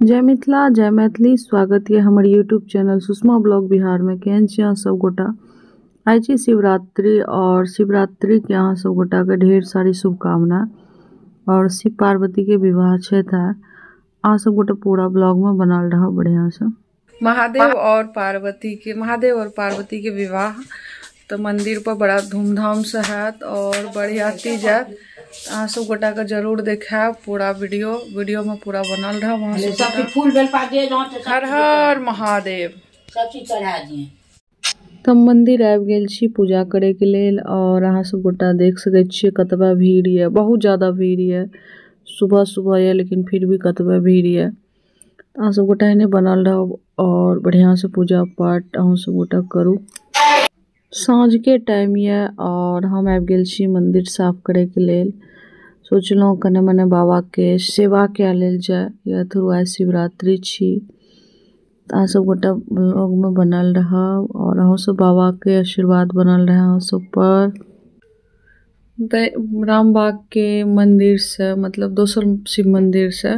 जय मिथिला जय मैथिली। स्वागत है हमारे YouTube channel Sushma blog Bihar में। केहन छी अहाँ सब गोटा? आइ छी शिवरात्रि और शिवरात्रि के अहाँ सब गोटा के ढेर सारी शुभकामना। और शिव पार्वती के विवाह है अहाँ सब गोटा पूरा ब्लॉग में बनल रहा बढ़िया से। महादेव और पार्वती के विवाह तो मंदिर पर बड़ा धूमधाम से हैत और बरियाती जात। अहाँ सब गोटा के जरूर देखाब पूरा वीडियो में पूरा बनल रहा। वहाँ से सब फूल बेलपात दे हर हर महादेव सब चीज चढ़ा दिए। तब मंदिर आबि गेल छी पूजा करे के लेल और अहाँ सब गोटा देख सके छी कतबा भीड़ है, बहुत ज्यादा भीड़ है। सुबह है लेकिन फिर भी कतबा भीड़ है। अहाँ सब गोटा एने बनल रहो और बढ़िया से पूजा पाठ अहाँ सब गोटा करू। सांझ के टाइम है और हम आबि गेल छी मंदिर साफ करे के लेल। सोचलहुँ कने मने बाबा के सेवा क्या लेल जाए या थ्रू आज शिवरात्रि छी। अहाँ सब गोटा ब्लॉग में बनल रहा और अहाँ सब बाबा के आशीर्वाद बनल रहा अहाँ सब पर। रामबाग के मंदिर से मतलब दोसर शिव मंदिर से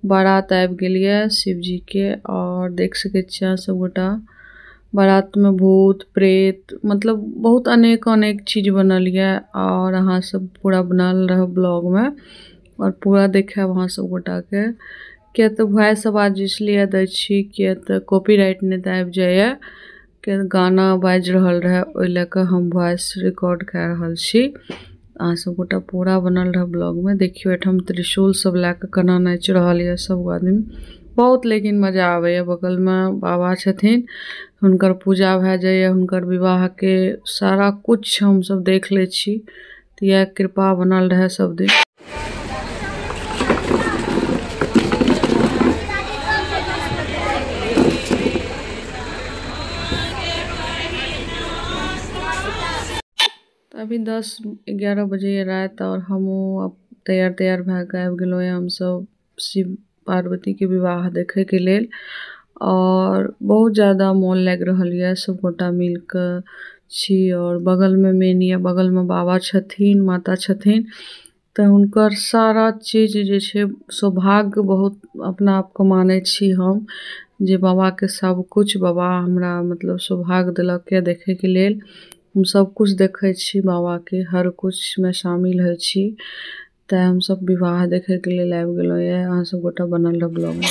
बारात आबि गेलिए शिव जी के और देख सके छी अहाँ सब गोटा। बारात में भूत प्रेत मतलब बहुत अनेक चीज बनल है और अहाँ सब पूरा बनल रह ब्लॉग में और पूरा देखे वहाँ सब गोटा के। किया तो वॉइस आवाज इसलिए दै छी किया तो कॉपीराइट नहीं तो आबि जाए कि गाना बाज रहल रहे ओइ लेके हम वॉइस रिकॉर्ड कर रहल छी। अहाँ सब गोटा पूरा बनल रह ब्लॉग में। देखियो एठम त्रिशूल सब लेके केना नाच रहल है सब आदमी। बहुत लेकिन मजा आवे। बगल में बाबा छथिन हुनकर पूजा भए जाए हुनकर विवाह के सारा कुछ हम सब देख ले छी। तो यह कृपा बनल रहे सब दिन। अभी 10-11 बजे रात और हम अब तैयार भए के आबि गेलहुँ हम सब शिव पार्वती के विवाह देखे के लेल और बहुत ज़्यादा मोन लग रहल है। सब गोटा मिल के छी और बगल में मेन बगल में बाबा छथिन माता छथिन तो हुनकर सारा चीज जे छे सौभाग्य बहुत अपना आप को माने छी हम जे बाबा के सब कुछ बाबा हमरा मतलब सौभाग्य दिलक है देखे के लेल। हम सब कुछ देखे छी बाबा के हर कुछ में शामिल है छी ते हम सब विवाह देखे के लिए आबि गेलो ये। अहाँ सब गोटा बनल रह ब्लॉग में।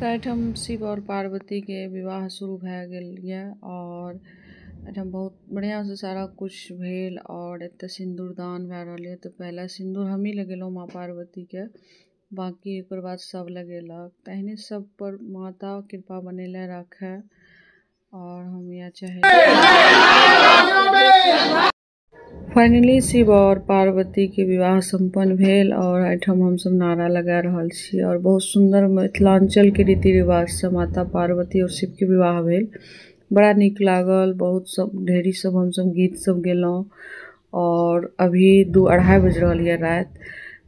एठम शिव और पार्वती के विवाह शुरू भए गेल ये और एठम बहुत बढ़िया से सारा कुछ भेल और एते सिंदूरदान भए रहल है। तो पहला सिंदूर हम ही लगेलहुँ माँ पार्वती के बाकी एक बाद सब लगेलक। तहने सब पर माता कृपा बनेले रखे और हम यह चाहे। फाइनली शिव और पार्वती के विवाह संपन्न भेल और एठम हम सब नारा लगा रहल छी और बहुत सुंदर मिथिलांचल के रीति रिवाज से माता पार्वती और शिव के विवाह भेल। बड़ा निक लागल। बहुत सब ढेरी सब हम सब गीत सब गेलहुँ और अभी 2-2:30 बज रहल है रात।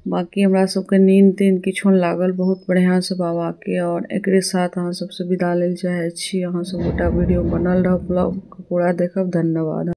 बाकी हमरा सबके नींद तीन किछो लागल बहुत बढ़िया से बाबा के और एकरे साथ अहाँ सबसे विदा लेल चाहे छी। अहाँ सब गोटा वीडियो बनल रह ब्लॉग पूरा देखब। धन्यवाद।